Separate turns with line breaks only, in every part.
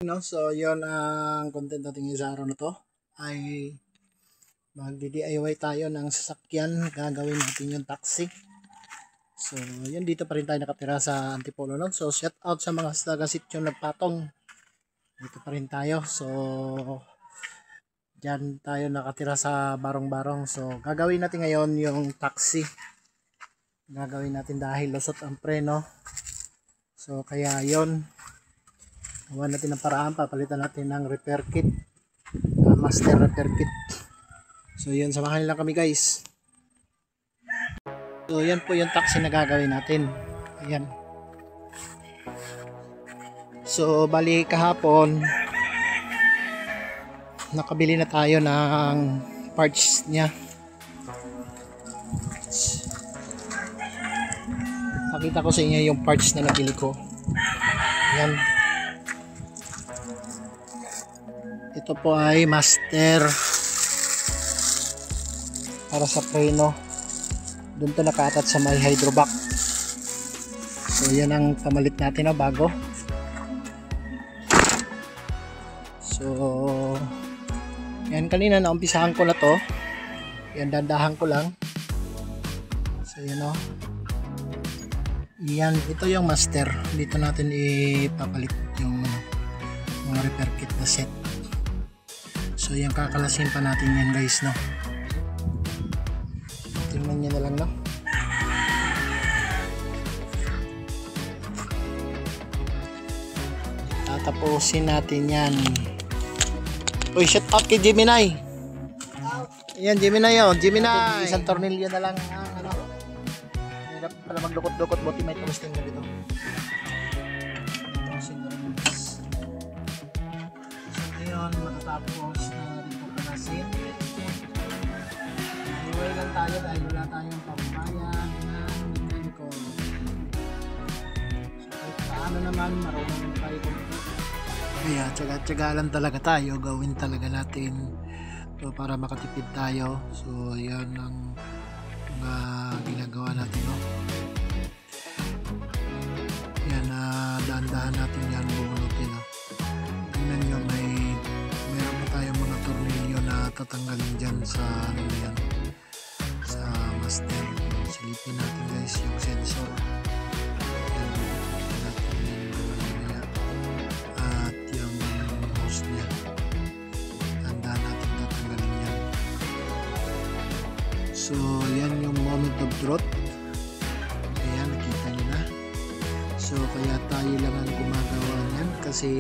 No? So, yon ang content natin sa araw na to ay magdi-DIY tayo ng sasakyan. Gagawin natin yung taxi. So, yun, dito pa rin tayo nakatira sa Antipolo. No? So, shout out sa mga taga-sityo Nagpatong. Dito pa rin tayo. So, dyan tayo nakatira sa Barong-Barong. So, gagawin natin ngayon yung taxi. Gagawin natin dahil lusot ang preno. So, kaya yon, gawa natin ng paraan, papalitan natin ng repair kit, master repair kit. So yun, samahan lang kami guys. So yan po yung taxi na gagawin natin. Ayan. So bali kahapon nakabili na tayo ng parts niya. Pakita ko sa inyo yung parts na nabili ko. Ayan. Ito po ay master para sa preno. Doon to nakaatat sa may hydrovac. So yan ang pamalit natin na bago. So yan, kanina naumpisahan ko na to. Yan, dandahan ko lang. So yan o. Yan, ito yung master. Dito natin ipapalit yung mga repair kit na set. So yan, kakalasin pa natin yan guys, no. Tingnan nyo na lang, no. Tatapusin natin yan. Uy, shout out kay Gemini. Ayan, Gemini yun, Gemini. Isang tornilyo na lang, ano. Hirap pala maglukot-lukot, buti may tumusting na dito. Matatapos na rin po kalasin. Iway lang tayo dahil wala tayong pambayad ng mekaniko. So kahit paano naman, marunong tayo kumpo. Kaya tsaga-tsaga lang talaga tayo, gawin talaga natin so, para makatipid tayo. So yan ang mga ginagawa natin, no? Yan, dahan-dahan natin yan bubunutin, no? Tingnan nyo, meron pa tayong mga tornilyo na tatanggalin dyan sa ano yan, sa master. Silipin natin guys yung sensor. Yan, natin yung at yung hose niya. Tandaan natin tatanggalin yan. So yan yung moment of truth. Ayan, nakita nyo na. So kaya tayo lang ang gumagawa niyan kasi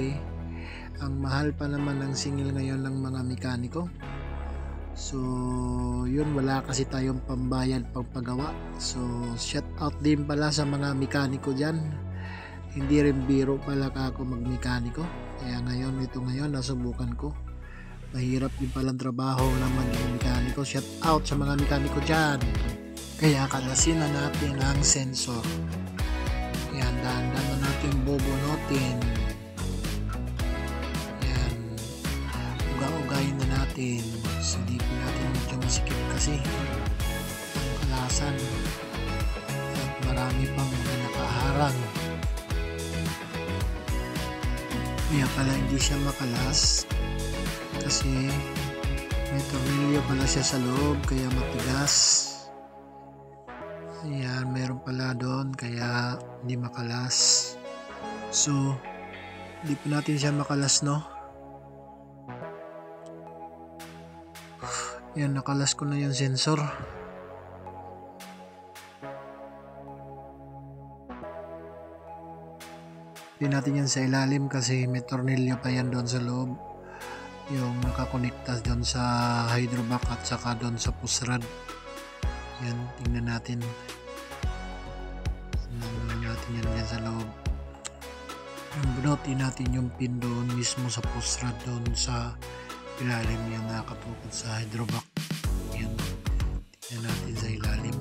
ang mahal pa naman ng singil ngayon ng mga mekaniko. So yun, wala kasi tayong pambayad pagpagawa. So shout out din pala sa mga mekaniko dyan. Hindi rin biro pala ako magmekaniko. Kaya ngayon, nasubukan ko. Mahirap din palang trabaho ng maging mekaniko. Shout out sa mga mekaniko dyan. Kaya kalasin na natin ang sensor. Yan, dahan-dahan natin bubunutin. Ugayin na natin. Silipin natin medyo masikip kasi ang kalasan at marami pang mga nakaharang. Kaya pala hindi siya makalas kasi may tornilyo pala siya sa loob kaya matigas. Ayan, meron pala doon kaya hindi makalas. So hindi pa natin siya makalas, no. Yan, nakalas ko na yung sensor. Hindi natin yan sa ilalim kasi may tornilyo pa yan doon sa loob. Yung nakakonekta doon sa hydrovac at saka doon sa push rod. Yan, tingnan natin. Tingnan natin yan dyan sa loob. Bunutin natin yung pin doon mismo sa push rod doon sa ilalim yung nakatukod sa hydrovac. Yan, tingnan natin sa ilalim.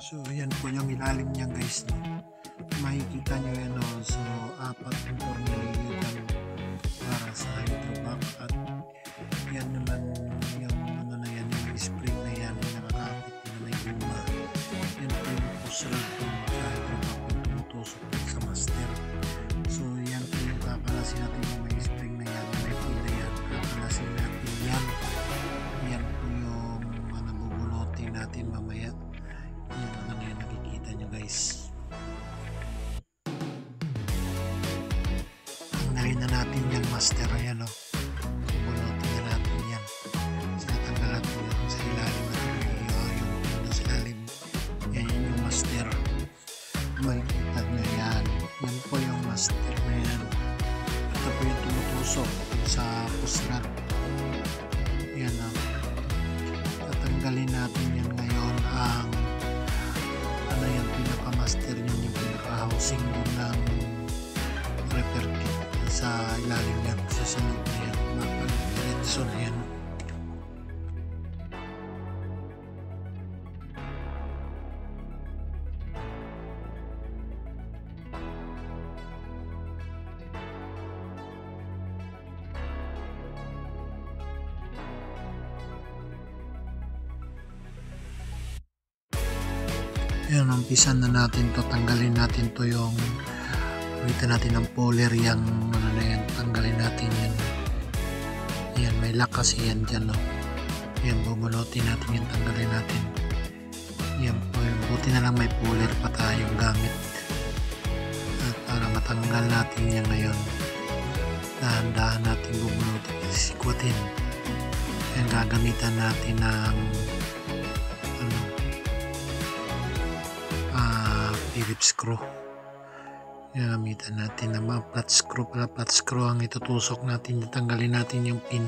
So yan po yung ilalim niya guys, no? Makikita nyo yan, no? So 4 yung tornilyo dyan para sa hydrovac, at yan naman yung ano na yan, yung spring na yan yung nakakapit na may guma. Yan po yung push rod po sa hydrovac yung tumutusok sa master. So yan po yung kakalasin natin yung may spring na yan, may pin na yan, kakalasin natin yan. Yan po yung bubunutin natin mamaya. Yung mga na yan nakikita nyo guys. Tanggalin na natin yung master, ayan o. Bubunutin na natin yan. Sinatanggal natin yung sa ilalim natin yung pin sa ilalim. Yan yung master. Makikita nyo yan. Yan po yung master na yan. Ito po yung tumutusok sa push rod. Yan o. Tatanggalin natin yan ngayon ang ano yung pinaka-master yun, yung pinaka-housing ng repair kit sa ilalim yan, sa sunod na yan, mapag-diretso na yan. Yan, umpisan na natin to, tanggalin natin to yung ulitin natin ng puller yung ano na yan, tanggalin natin yan. Yan, may lock kasi yan dyan, no? Yan, bubunutin natin yan, tanggalin natin. Yan po, buti na lang may puller pa tayong gamit. At para matanggal natin yan ngayon, dahan-dahan natin bubunutin, sikwatin. Yan, gagamitan natin ng Phillips screw. Gagamitan natin ng mga flat screw, pala flat screw ang itutusok natin, tanggalin natin yung pin,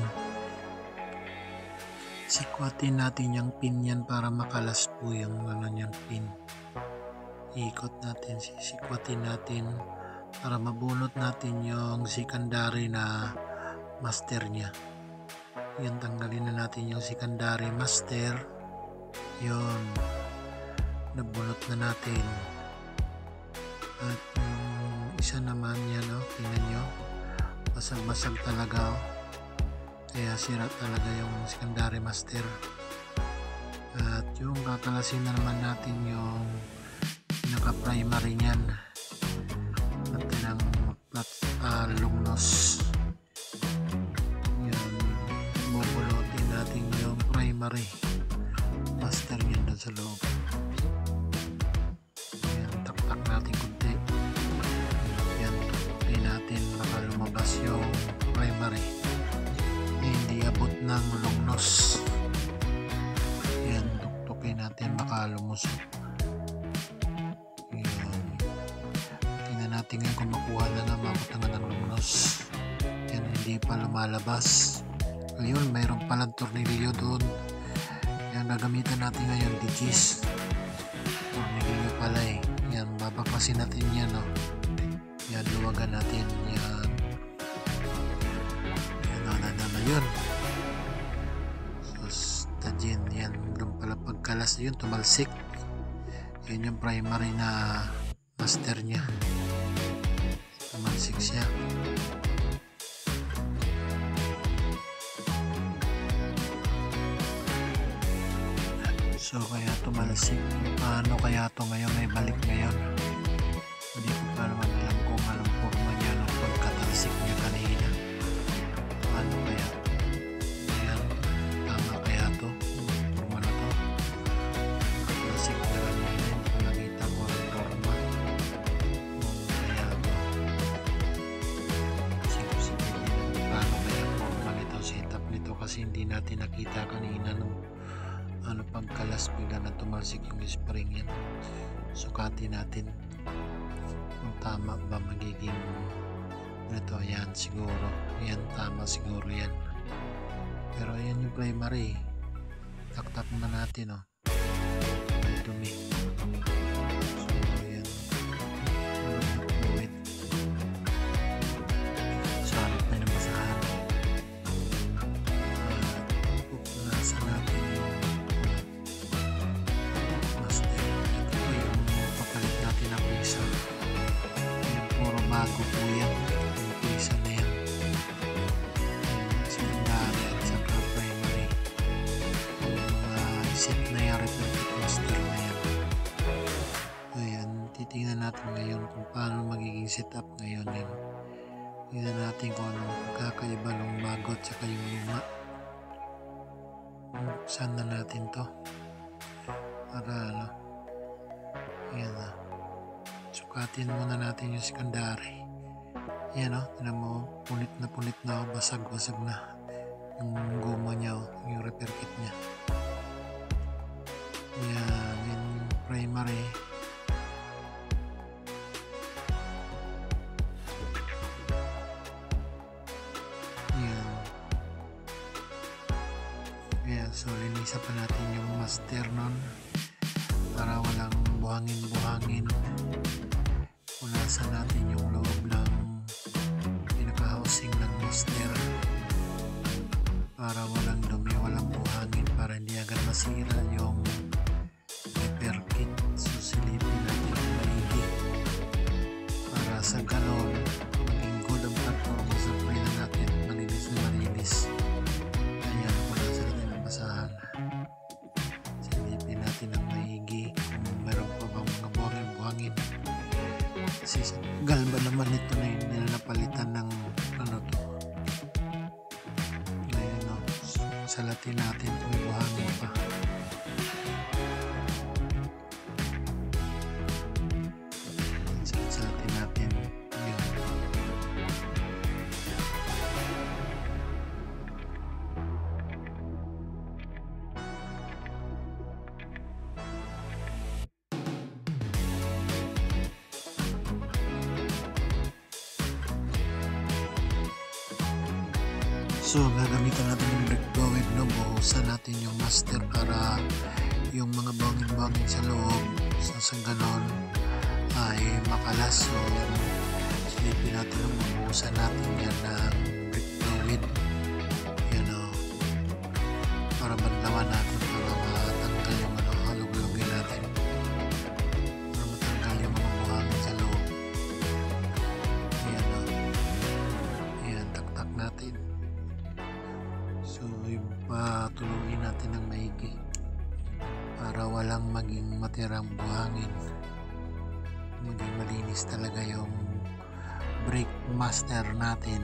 sikwatin natin yung pin yan para makalas po yung ano yung pin, ikot natin, sikwatin natin para mabunot natin yung secondary na master nya. Yan, tanggalin na natin yung secondary master. Yun, nabunot na natin. At yung isa naman yan, tingnan nyo, basag-basag talaga, kaya sira talaga yung secondary master. At yung kakalasin na naman natin yung pinaka-primary nyan natin ang long nose. Yan, bubulotin natin yung primary master nyan doon sa loob. Natin kunti. Yan, tutukin natin baka lumabas yung primary, hindi abot ng long nose. Yan, tutukin natin baka lumusok. Yan, tingnan natin ngayon kung makuha na na mabot na ng long nose. Yan, hindi pa lumalabas. Ayun, mayroon palang tornilyo doon. Yan, gagamitan natin ngayon digis. Tornilyo pala eh. Yan, babakasin natin yan, no? Yan, luwagan natin yan. Yan, na yun. So, stadyin yan, doon pala pagkalas yun, tumalsik. Yun yung primary na master nya, tumalsik siya. So kaya tumalsik. Paano kaya to ngayon, may balik ngayon? Hindi ko pa naman alam kung anong forma niya nung pagkatalsik niya kanina. Paano kaya? Ayan, tama kaya to? Forma na to? Talsik na kanina, hindi ko nakita ko ang forma. Kaya to? Sige, paano kaya forma nito, setup nito, kasi hindi natin nakita kanina nung pagkalas, bigla na tumalsik yung spring yan. Sukatin natin kung tama ba magiging ito. Yan siguro, yan tama siguro yan, pero yan yung primary. Taktak na natin, may dumi. So yan, fluid, sanit na yung basahan. Pupunasan natin yung master. bago po yan. Yung pisa na yan. Secondary at saka primary. Yung mga set na yan, repeated master na yan. So yan, titingnan natin ngayon kung paano magiging setup ngayon yan. Tingnan natin kung ano kakaiba ng bago at saka yung luma. Saan na natin to? Para ano. Ayan na. Sukatin muna natin yung secondary. Ayan o. Tinan mo. Punit na. Basag-basag na. Yung goma niya o. Yung repair kit niya. Ayan. Yung primary. Ayan. Ayan. So, linisan pa natin yung master nun. Para walang buhangin. Punasan natin yung loob ng pinaka-housing ng master para walang dumi, walang buhangin, para hindi agad masira yung repair kit. So silipin natin yung maigi para sa ganon maging good ang performance ng prina natin, malinis. Ayan, punasan natin ang basahan. Silipin natin ang maigi kung meron pa bang mga buhangin. Kasi galba naman ito na yun, nila napalitan ng ano to. Ngayon no, salatin natin kung may buhangin pa. Salatin natin yun. So, gagamitan natin yung brake fluid, no? Buhusan natin yung master para yung mga bangin-bangin sa loob sa ganon ay makalas. So, silipin natin yung buhusan natin yan ng brake fluid. Yan o. Para banlawan natin, para matanggal yung halog-halogin natin. Para matanggal yung mga buhangin sa loob. Yan o. Yan, taktak natin. So, patuloyin natin ng maigi para walang maging matirang buhangin. Maging malinis talaga yung brake master natin.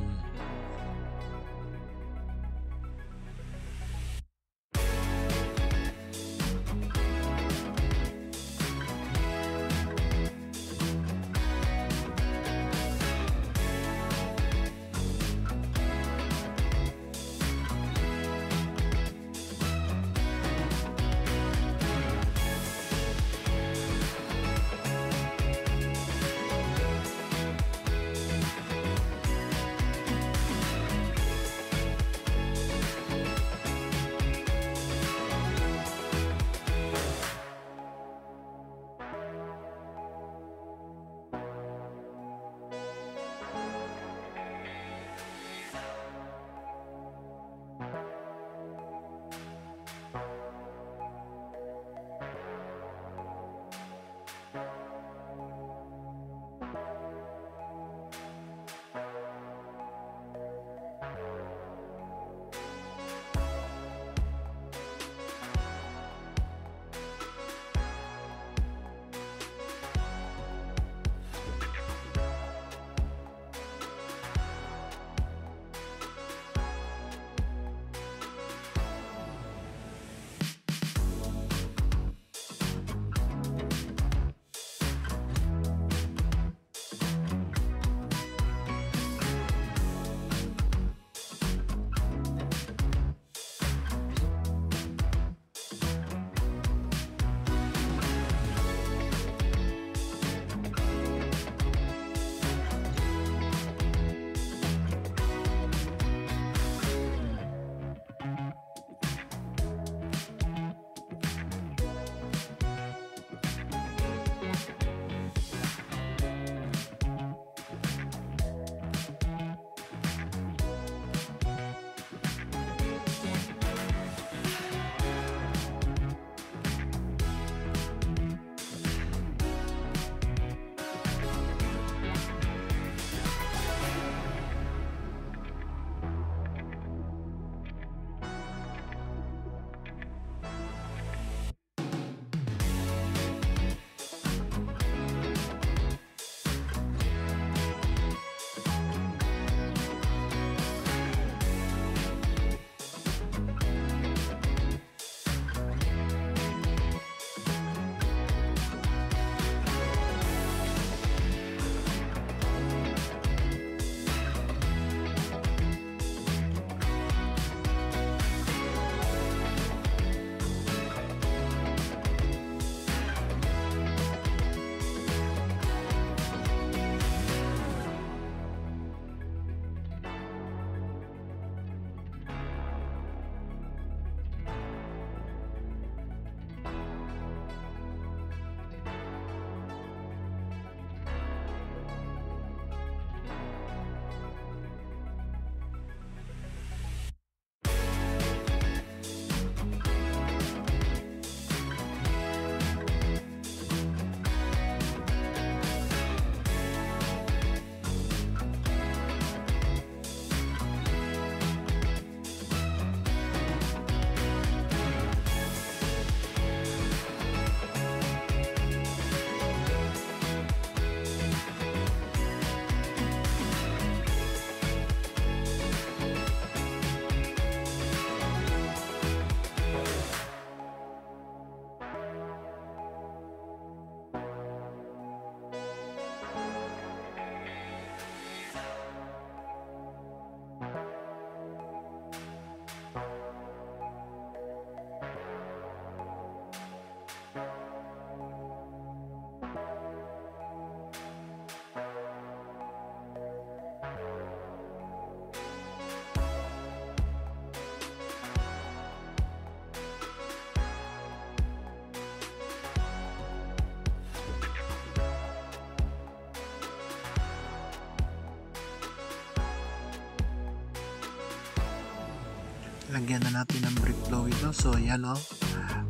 lagyan na natin ng brake fluid, no? So yan, oh,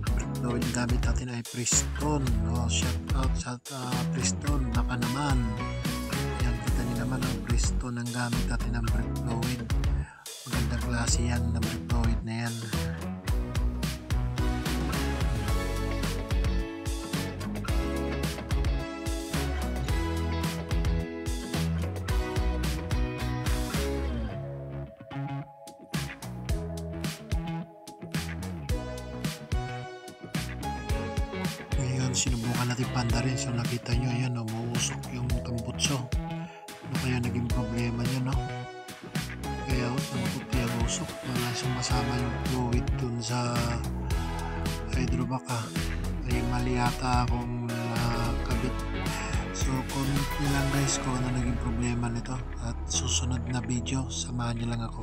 brake fluid gamit natin ay Prestone, no? Shout out sa Prestone, baka naman yan, kita niyo naman ang Prestone ang gamit natin ng brake fluid. Magandang klase yan ng brake fluid na yan. Sinubukan natin panda rin, so nakita nyo yan, umuusok yung tambutso. Ano kaya naging problema nyo, no? Kaya tambut yung usok, wala sumasama yung fluid dun sa hydrovac, ay mali yata akong kabit. So comment nyo lang guys kung ano naging problema nito, at susunod na video samahan nyo lang ako.